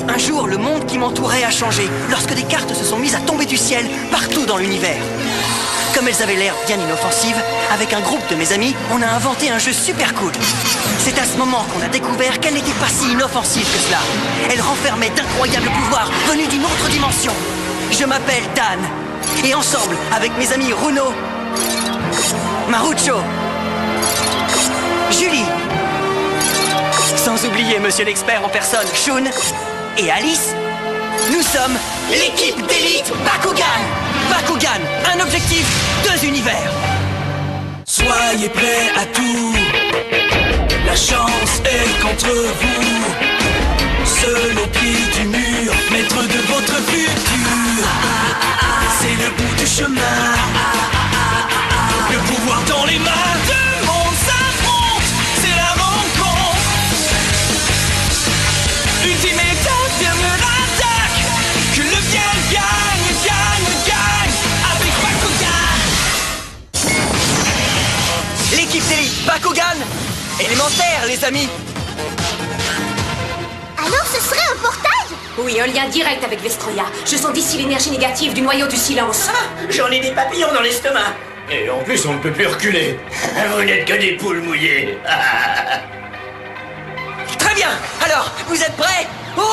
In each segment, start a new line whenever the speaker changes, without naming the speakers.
Un jour, le monde qui m'entourait a changé, lorsque des cartes se sont mises à tomber du ciel partout dans l'univers. Comme elles avaient l'air bien inoffensives, avec un groupe de mes amis, on a inventé un jeu super cool. C'est à ce moment qu'on a découvert qu'elle n'était pas si inoffensive que cela. Elle renfermait d'incroyables pouvoirs venus d'une autre dimension. Je m'appelle Dan, et ensemble, avec mes amis Runo, Marucho, Julie, sans oublier Monsieur l'expert en personne, Shun, et Alice, nous sommes l'équipe d'élite Bakugan. Bakugan, un objectif, 2 univers.
Soyez prêts à tout, la chance est contre vous. Seul au pied du mur, maître de votre futur. C'est le bout du chemin, le pouvoir dans les mains. Deux mondes s'affrontent, c'est la rencontre. Ultimate dernière attaque, que le bien gagne, gagne, gagne avec Bakugan.
L'équipe d'élite Bakugan, élémentaire les amis.
Alors ce serait un portail?
Oui, un lien direct avec Vestroya. Je sens d'ici l'énergie négative du noyau du silence.
J'en ai des papillons dans l'estomac.
Et en plus, on ne peut plus reculer.
Vous n'êtes que des poules mouillées.
Très bien, alors, vous êtes prêts? Ouais.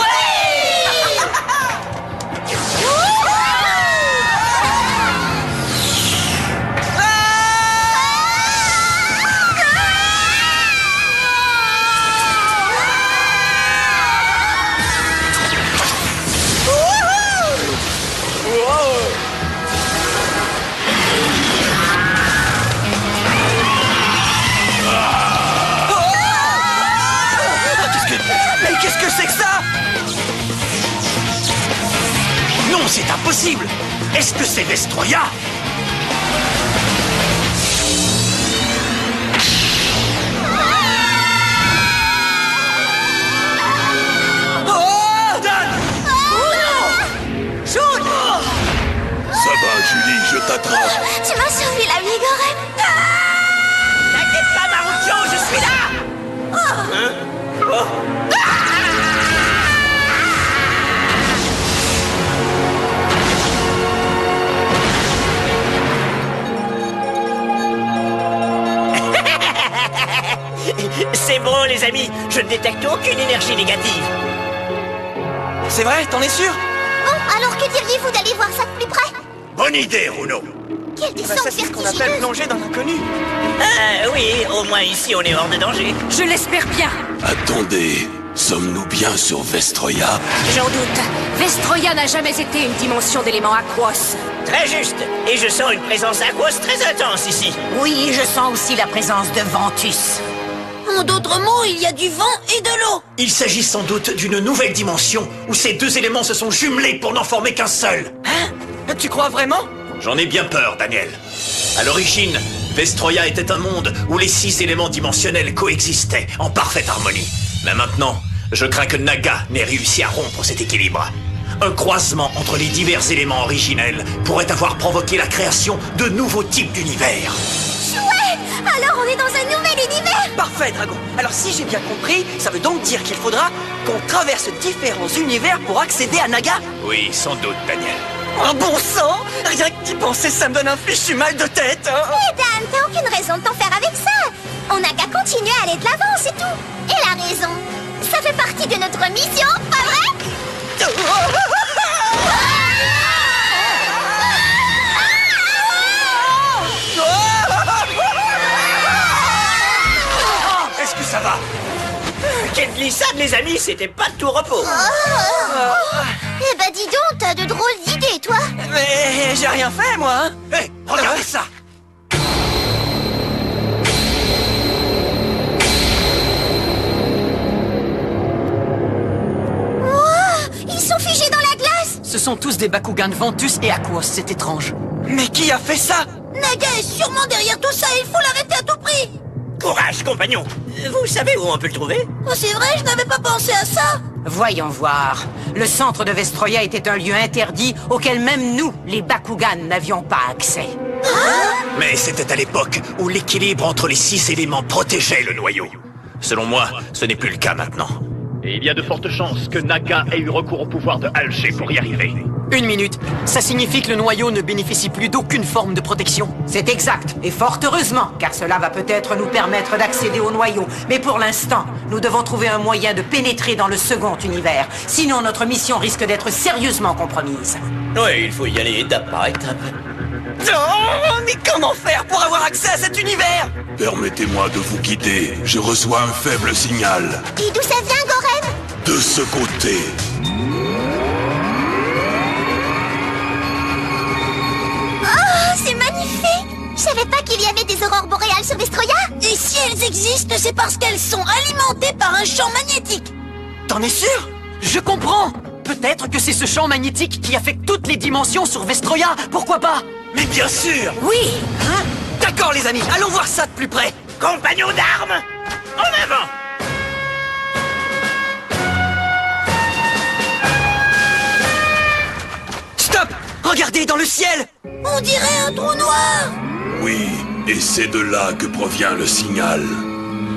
Mais qu'est-ce que c'est que ça?
Non, c'est impossible. Est-ce que c'est Vestroya?
Oh! Dan! Shun!
Ça va, Julie, je t'attrape.
Tu m'as sauvé la vie, Goren.
T'inquiète pas, Marucho, je suis là. C'est bon, les amis, je ne détecte aucune énergie négative.
C'est vrai, t'en es sûr?
Bon, alors que diriez-vous d'aller voir ça de plus près?
Bonne idée, Runo.
Quelle descente
Ça, c'est ce qu'on appelle
vertigineuse!
plonger dans l'inconnu.
Oui, au moins ici, on est hors de danger.
Je l'espère bien.
Attendez, sommes-nous bien sur Vestroya?
J'en doute. Vestroya n'a jamais été une dimension d'éléments aquos.
Très juste. Et je sens une présence aqueuse très intense ici.
Oui, je sens aussi la présence de Ventus. En d'autres mots, il y a du vent et de l'eau.
Il s'agit sans doute d'une nouvelle dimension où ces 2 éléments se sont jumelés pour n'en former qu'un seul.
Hein? Tu crois vraiment?
J'en ai bien peur, Daniel. À l'origine, Vestroya était un monde où les 6 éléments dimensionnels coexistaient en parfaite harmonie. Mais maintenant, je crains que Naga n'ait réussi à rompre cet équilibre. Un croisement entre les divers éléments originels pourrait avoir provoqué la création de nouveaux types d'univers.
Chouette! Alors on est dans un nouvel univers!
Parfait, Dragon. Alors si j'ai bien compris, ça veut donc dire qu'il faudra qu'on traverse différents univers pour accéder à Naga?
Oui, sans doute, Daniel.
Un bon sang! Rien que d'y penser, ça me donne un fichu mal de tête!
Eh Dan, t'as aucune raison de t'en faire avec ça! On n'a qu'à continuer à aller de l'avant, c'est tout! Et la raison, ça fait partie de notre mission, pas vrai?
Est-ce que ça va?
Quelle glissade, les amis, c'était pas de tout repos.
Eh ben dis donc, t'as de drôles d'idées, toi!
Mais j'ai rien fait, moi, hein?
Hé, regardez ça!
Ils sont figés dans la glace!
Ce sont tous des Bakugan Ventus et Aquos, c'est étrange. Mais qui a fait ça?
Naga est sûrement derrière tout ça, il faut l'arrêter à tout prix.
Courage, compagnon. Vous savez où on peut le trouver?
Oh, c'est vrai, je n'avais pas pensé à ça.
Voyons voir. Le centre de Vestroya était un lieu interdit auquel même nous, les Bakugan, n'avions pas accès.
Mais c'était à l'époque où l'équilibre entre les 6 éléments protégeait le noyau. Selon moi, ce n'est plus le cas maintenant.
Et il y a de fortes chances que Naga ait eu recours au pouvoir de Alger pour y arriver.
1 minute. Ça signifie que le noyau ne bénéficie plus d'aucune forme de protection.
C'est exact, et fort heureusement, car cela va peut-être nous permettre d'accéder au noyau. Mais pour l'instant, nous devons trouver un moyen de pénétrer dans le second univers. Sinon, notre mission risque d'être sérieusement compromise.
Oui, il faut y aller étape par étape.
Oh, mais comment faire pour avoir accès à cet univers?
Permettez-moi de vous guider. Je reçois un faible signal.
Et d'où ça vient, Gorem?
De ce côté.
Oh, c'est magnifique! Je savais pas qu'il y avait des aurores boréales sur Vestroya.
Et si elles existent, c'est parce qu'elles sont alimentées par un champ magnétique.
T'en es sûr? Je comprends. Peut-être que c'est ce champ magnétique qui affecte toutes les dimensions sur Vestroya. Pourquoi pas?
Mais bien sûr!
Oui. Hein? D'accord, les amis. Allons voir ça de plus près.
Compagnons d'armes, en avant!
Stop! Regardez dans le ciel!
On dirait un trou noir.
Oui, et c'est de là que provient le signal.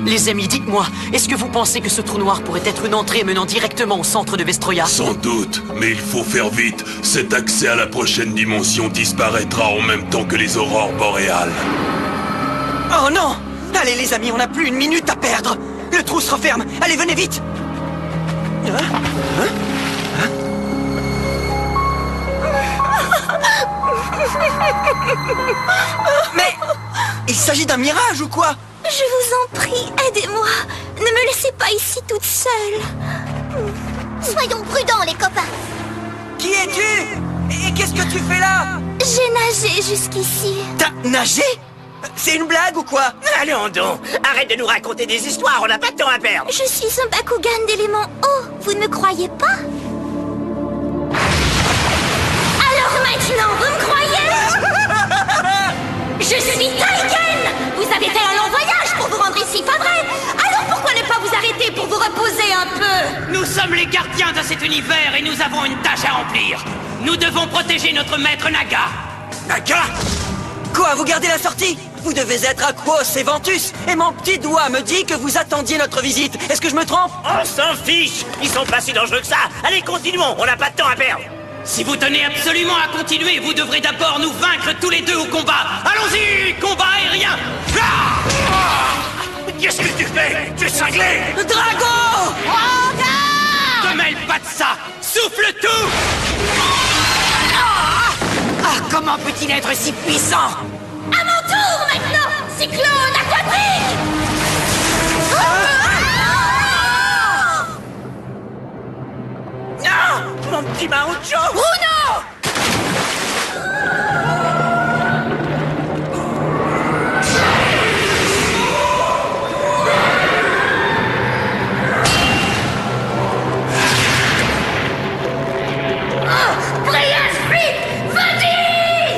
Les amis, dites-moi, est-ce que vous pensez que ce trou noir pourrait être une entrée menant directement au centre de Vestroya?
Sans doute, mais il faut faire vite. Cet accès à la prochaine dimension disparaîtra en même temps que les aurores boréales.
Oh non! Allez les amis, on n'a plus 1 minute à perdre! Le trou se referme! Allez, venez vite! Mais... il s'agit d'un mirage ou quoi?
Je vous en prie, aidez-moi. Ne me laissez pas ici toute seule. Soyons prudents, les copains.
Qui es-tu? Et qu'est-ce que tu fais là?
J'ai nagé jusqu'ici.
T'as nagé? C'est une blague ou quoi?
Allons donc! Arrête de nous raconter des histoires, on n'a pas de temps à perdre!
Je suis un Bakugan d'élément eau. Vous ne me croyez pas? Alors maintenant, vous me croyez? Je suis Taiken! Vous avez fait un long voyage pour vous rendre ici, pas vrai? Alors pourquoi ne pas vous arrêter pour vous reposer un peu?
Nous sommes les gardiens de cet univers et nous avons une tâche à remplir. Nous devons protéger notre maître Naga.
Naga? Quoi, vous gardez la sortie? Vous devez être Aquos et Ventus. Et mon petit doigt me dit que vous attendiez notre visite. Est-ce que je me trompe?
On s'en fiche! Ils sont pas si dangereux que ça! Allez, continuons, on n'a pas de temps à perdre!
Si vous tenez absolument à continuer, vous devrez d'abord nous vaincre tous les deux au combat. Allons-y, combat aérien.
Qu'est-ce que tu fais? Tu es cinglé!
Drago!
Ne mêle pas de ça. Souffle tout.
Ah, comment peut-il être si puissant?
À mon tour maintenant! Cyclone aquatique!
Non! Mon petit Marucho!
Bruno!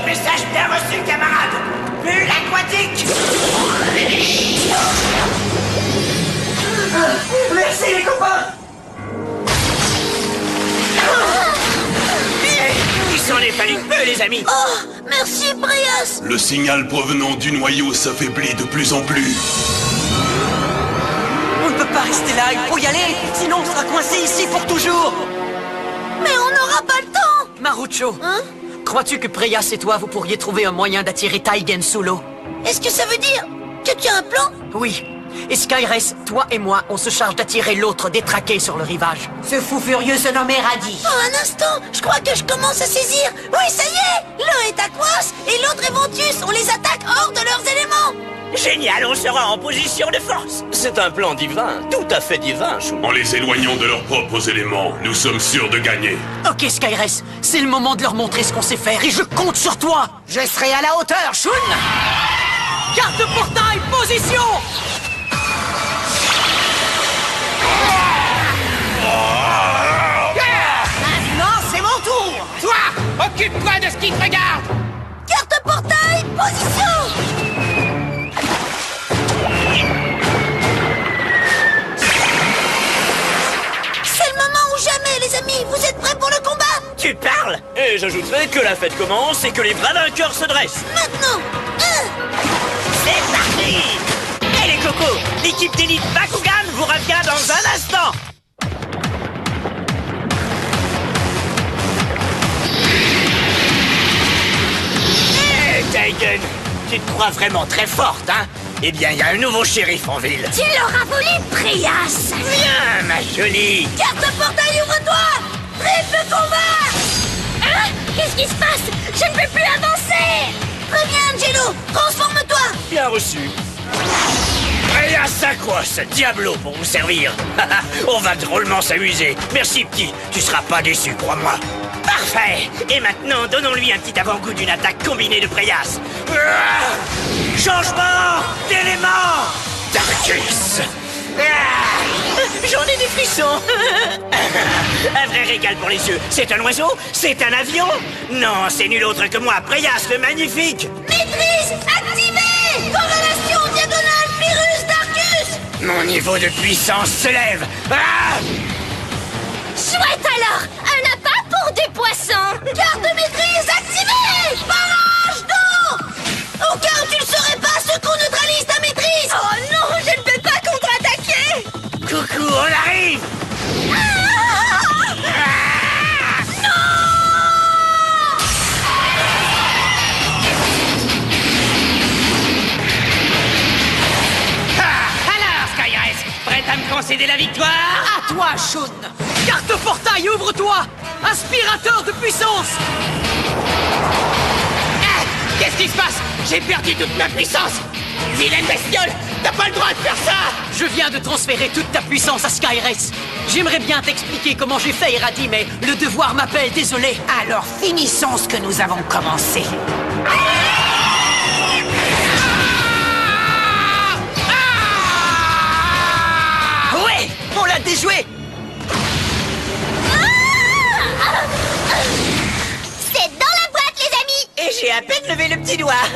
Message bien reçu, camarade! Bulle aquatique!
Merci les copains!
Il s'en est fallu peu, les amis!
Oh, merci, Brias.
Le signal provenant du noyau s'affaiblit de plus en plus.
On ne peut pas rester là, il faut y aller! Sinon on sera coincé ici pour toujours!
Mais on n'aura pas le temps.
Marucho,
Hein?
crois-tu que Preyas et toi, vous pourriez trouver un moyen d'attirer Taigen sous l'eau?
Est-ce que ça veut dire que tu as un plan?
Oui. Et Skyres, toi et moi, on se charge d'attirer l'autre détraqué sur le rivage.
Ce fou furieux se nommait Radis.
Oh, un instant, je crois que je commence à saisir. Oui, ça y est, l'un est Aquas et l'autre est Ventus. On les attaque hors de leurs éléments.
Génial, on sera en position de force!
C'est un plan divin, tout à fait divin, Chou.
En les éloignant de leurs propres éléments, nous sommes sûrs de gagner.
Ok, Skyres, c'est le moment de leur montrer ce qu'on sait faire et je compte sur toi!
Je serai à la hauteur, Shun.
Garde portail, position!
Maintenant, c'est mon tour.
Toi, occupe-toi de ce qui te regarde.
Carte portail, position. C'est le moment ou jamais, les amis. Vous êtes prêts pour le combat?
Tu parles?
Et j'ajouterai que la fête commence et que les vrais vainqueurs se dressent.
Maintenant.
C'est parti! Et les cocos, l'équipe d'élite Bakugan vous revient dans un instant! Tu te crois vraiment très forte, hein? Eh bien, il y a un nouveau shérif en ville.
Tu l'auras voulu, Préas.
Viens, ma jolie.
Carte portail, ouvre-toi! Triple combat!
Hein? Qu'est-ce qui se passe? Je ne peux plus avancer.
Préviens, Angelo! Transforme-toi!
Bien reçu. Préas Aquos, Diablo pour vous servir. On va drôlement s'amuser. Merci, petit. Tu seras pas déçu, crois-moi. Parfait. Et maintenant, donnons-lui un petit avant-goût d'une attaque combinée de Préas. Changement d'élément. Darkus. J'en ai des frissons. Un vrai régal pour les yeux. C'est un oiseau? C'est un avion? Non, c'est nul autre que moi, Préas le magnifique.
Maîtrise activée! Corrélation diagonale virus Darkus!
Mon niveau de puissance se lève. Ah!
Chouette alors. Un appât pour du poisson.
Carte de maîtrise activée! Barrage d'eau! Au cas où tu le saurais pas, secours neutralise ta maîtrise!
Oh non, je ne peux pas contre-attaquer.
Coucou, on arrive.
Alors, Skyrace, prête à me concéder la victoire?
À toi, Shun.
Carte portail, ouvre-toi! Aspirateur de puissance! Ah, qu'est-ce qui se passe? J'ai perdu toute ma puissance! Vilaine bestiole, t'as pas le droit de faire ça!
Je viens de transférer toute ta puissance à Skyrace. J'aimerais bien t'expliquer comment j'ai fait, Iradi, mais le devoir m'appelle, désolé.
Alors finissons ce que nous avons commencé.
Ouais, on l'a déjoué.
C'est dans la boîte, les amis.
Et j'ai à peine levé le petit doigt.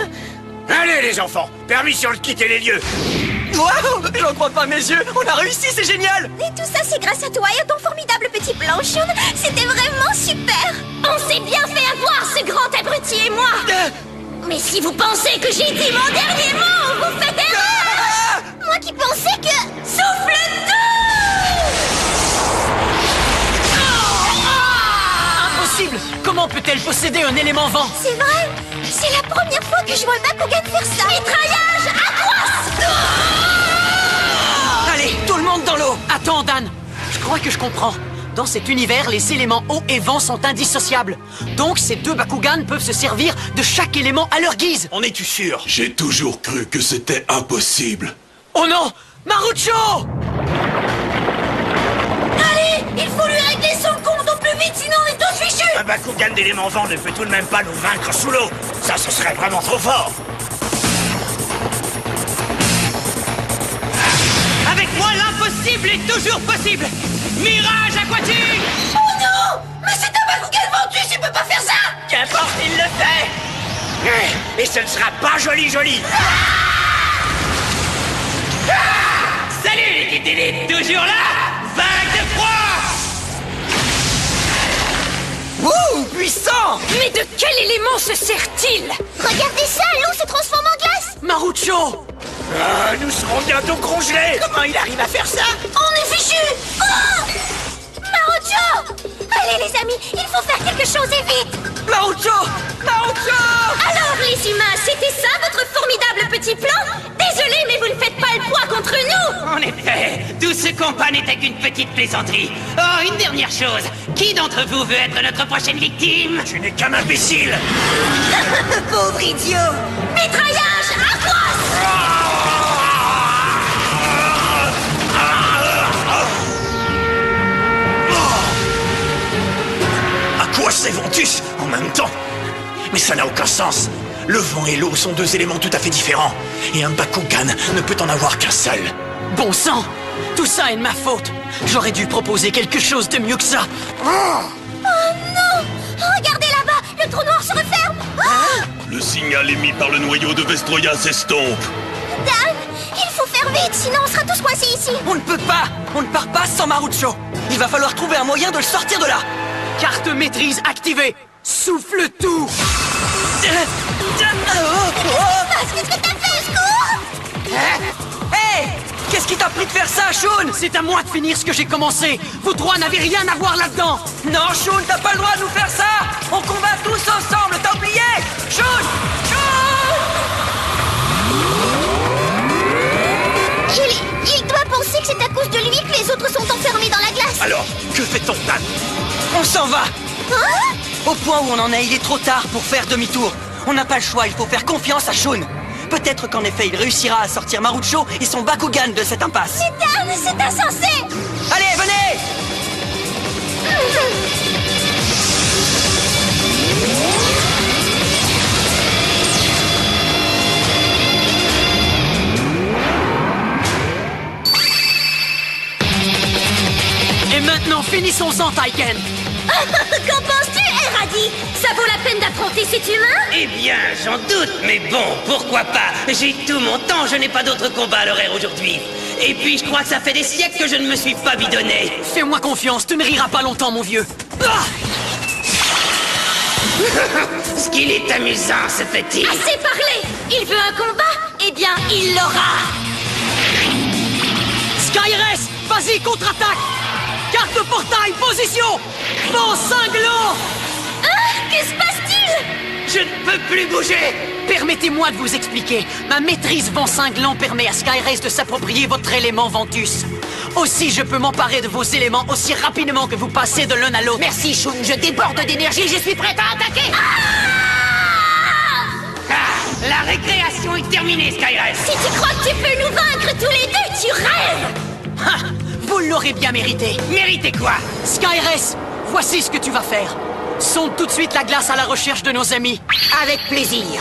Allez, les enfants, permission de quitter les lieux.
Waouh, j'en crois pas mes yeux. On a réussi, c'est génial.
Et tout ça, c'est grâce à toi et à ton formidable petit plan, Shun. C'était vraiment super. On s'est bien fait avoir, ce grand abruti et moi. Mais si vous pensez que j'ai dit mon dernier mot, vous faites erreur. Moi qui pensais que... Souffle
Impossible. Comment peut-elle posséder un élément vent?
C'est vrai. C'est la première fois que je vois Bakugan faire ça. Mitraillage Aquos.
Allez, tout le monde dans l'eau. Attends, Dan. Je crois que je comprends. Dans cet univers, les éléments eau et vent sont indissociables. Donc, ces deux Bakugan peuvent se servir de chaque élément à leur guise.
En es-tu sûr? J'ai toujours cru que c'était impossible.
Oh non! Marucho!
Allez, il faut lui régler son compte au plus vite, sinon on est tous fichus!
Un Bakugan d'élément vent ne peut tout de même pas nous vaincre sous l'eau. Ça, ce serait vraiment trop fort.
Avec moi, l'impossible est toujours possible! Mirage aquatique!
Oh non! Mais c'est un Bakugan ventus, il peut pas faire ça!
Qu'importe, il le fait. Et ce ne sera pas joli.
Salut l'équipe d'élite, toujours là? Vague de froid!
Ouh, puissant.
Mais de quel élément se sert-il? Regardez ça, l'eau se transforme en glace.
Marucho!
Ah, nous serons bientôt congelés. Comment il arrive à faire ça?
On est fichus! Oh!
Marucho! Allez les amis, il faut faire quelque chose et vite.
Marucho! Marucho!
Alors les humains, c'était ça votre formidable petit plan? Désolé, mais vous ne faites pas le poids contre nous.
En effet, tout ce combat n'était qu'une petite plaisanterie. Oh, une dernière chose. Qui d'entre vous veut être notre prochaine victime?
Tu n'es qu'un imbécile.
Pauvre idiot!
Mitraillage Aquos!
Aquos et Ventus en même temps. Mais ça n'a aucun sens. Le vent et l'eau sont deux éléments tout à fait différents. Et un Bakugan ne peut en avoir qu'un seul.
Bon sang! Tout ça est de ma faute. J'aurais dû proposer quelque chose de mieux que ça.
Oh non! Regardez là-bas, le trou noir se referme. Oh!
Le signal émis par le noyau de Vestroya s'estompe.
Dan, il faut faire vite, sinon on sera tous coincés ici.
On ne peut pas. On ne part pas sans Marucho. Il va falloir trouver un moyen de le sortir de là.
Carte maîtrise activée. Souffle tout.
Qu'est-ce que t'as fait, secours?
Hey! Qu'est-ce qui t'a pris de faire ça, Shun?
C'est à moi de finir ce que j'ai commencé. Vous trois n'avez rien à voir là-dedans.
Non, Shun, t'as pas le droit de nous faire ça. On combat tous ensemble, t'as oublié? Shun! Shun!
autres sont enfermés dans la glace.
Alors, que fait-on, Dan?
On s'en va!
Hein?
Au point où on en est, il est trop tard pour faire demi-tour. On n'a pas le choix, il faut faire confiance à Shun. Peut-être qu'en effet, il réussira à sortir Marucho et son Bakugan de cette impasse.
C'est insensé!
Allez, venez!
Et maintenant, finissons-en, Taiken!
Qu'en penses-tu, Eradi? Ça vaut la peine d'affronter cet humain?
Eh bien, j'en doute, mais bon, pourquoi pas? J'ai tout mon temps, je n'ai pas d'autre combat à l'horaire aujourd'hui. Et puis, je crois que ça fait des siècles que je ne me suis pas bidonné.
Fais-moi confiance, tu ne riras pas longtemps, mon vieux. Ah!
Ce qu'il est amusant, ce petit.
Assez parlé! Il veut un combat? Eh bien, il l'aura!
Skyres, vas-y, contre-attaque! Carte de portail, position! Vent cinglant!
Que se passe-t-il?
Je ne peux plus bouger!
Permettez-moi de vous expliquer. Ma maîtrise vent cinglant permet à Skyres de s'approprier votre élément Ventus. Aussi, je peux m'emparer de vos éléments aussi rapidement que vous passez de l'un à l'autre.
Merci, Shun, je déborde d'énergie, je suis prête à attaquer.
La récréation est terminée, Skyres.
Si tu crois que tu peux nous vaincre tous les deux, tu rêves!
Ha! Vous l'aurez bien mérité.
Méritez quoi?
Skyres, voici ce que tu vas faire. Sonde tout de suite la glace à la recherche de nos amis.
Avec plaisir.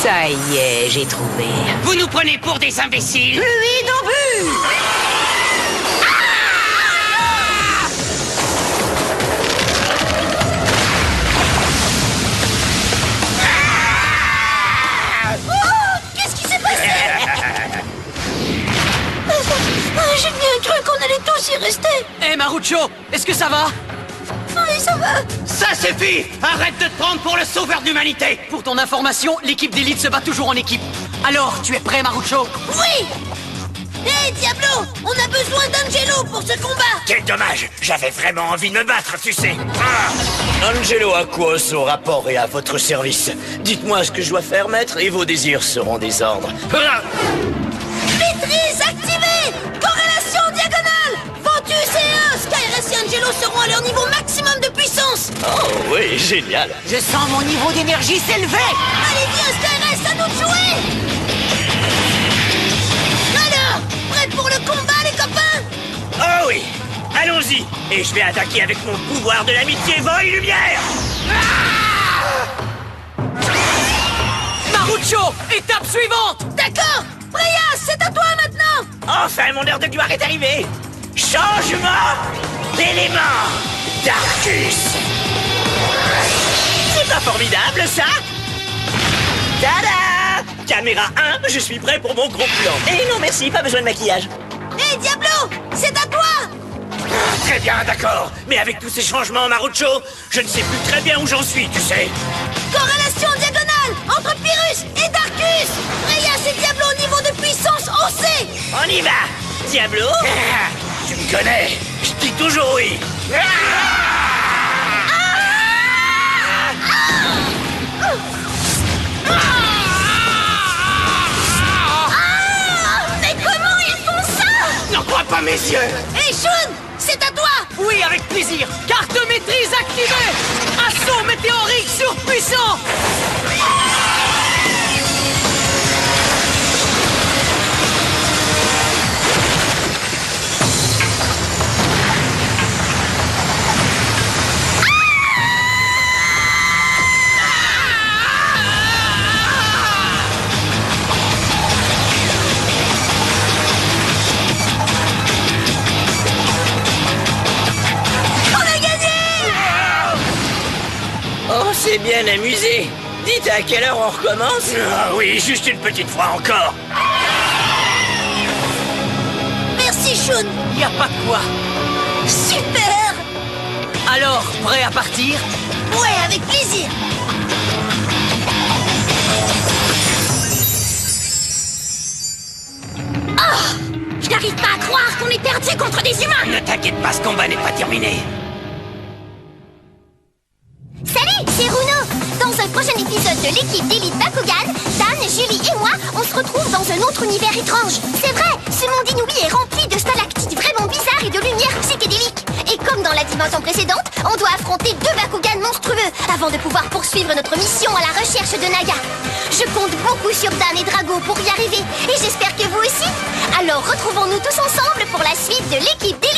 Ça y est, j'ai trouvé.
Vous nous prenez pour des imbéciles?
Fluide au but!
Qu'est-ce qui s'est passé? J'ai bien cru qu'on allait tous y rester.
Hé, Marucho, est-ce que ça va?
Oui, ça va.
Ça suffit! Arrête de te prendre pour le sauveur de l'humanité!
Pour ton information, l'équipe d'élite se bat toujours en équipe. Alors, tu es prêt, Marucho?
Oui! Hé, Diablo! On a besoin d'Angelo pour ce combat!
Quel dommage! J'avais vraiment envie de me battre, tu sais. Angelo Aquos au rapport et à votre service. Dites-moi ce que je dois faire, maître, et vos désirs seront des ordres.
Maîtrise activée! Corrélation diagonale! Ventus et Skyres et Angelo seront à leur niveau maximum de puissance!
Oh oui, génial.
Je sens mon niveau d'énergie s'élever.
Allez, viens, Skyres, à nous de jouer! Alors, prêts pour le combat, les copains?
Oh oui, allons-y. Et je vais attaquer avec mon pouvoir de l'amitié vent et lumière.
Marucho, étape suivante!
D'accord! Freya, c'est à toi maintenant!
Enfin, mon heure de gloire est arrivée. Changement d'élément d'Arcus. C'est pas formidable, ça? Tada! Caméra 1, je suis prêt pour mon gros plan. Et non, merci, pas besoin de maquillage.
Hé, Diablo! C'est à toi!
Très bien, d'accord. Mais avec tous ces changements, Marucho, je ne sais plus très bien où j'en suis, tu sais.
Corrélation diagonale entre Pyrrhus et Darkus! Freya, c'est Diablo au niveau de puissance OC!
On y va, Diablo. Tu me connais, je dis toujours oui.
Mais comment ils font ça?
N'en crois pas mes yeux!
Hé, Shun! C'est à toi!
Oui, avec plaisir. Carte de maîtrise activée. Assaut météorique surpuissant.
Oh, c'est bien amusé. Dites à quelle heure on recommence? Ah oui, juste une petite fois encore.
Merci, Shun!
Y a pas de quoi.
Super!
Alors, prêt à partir?
Ouais, avec plaisir!
Je n'arrive pas à croire qu'on est perdu contre des humains.
Ne t'inquiète pas, ce combat n'est pas terminé.
Salut, c'est Runo. Dans ce prochain épisode de l'équipe d'élite Bakugan, Dan, Julie et moi, on se retrouve dans un autre univers étrange. C'est vrai, ce monde inouï est rempli de stalactites vraiment bizarres et de lumière psychédélique. Et comme dans la dimension précédente, on doit affronter 2 Bakugan monstrueux avant de pouvoir poursuivre notre mission à la recherche de Naga. Je compte beaucoup sur Dan et Drago pour y arriver, et j'espère que vous aussi. Alors retrouvons-nous tous ensemble pour la suite de l'équipe d'élite.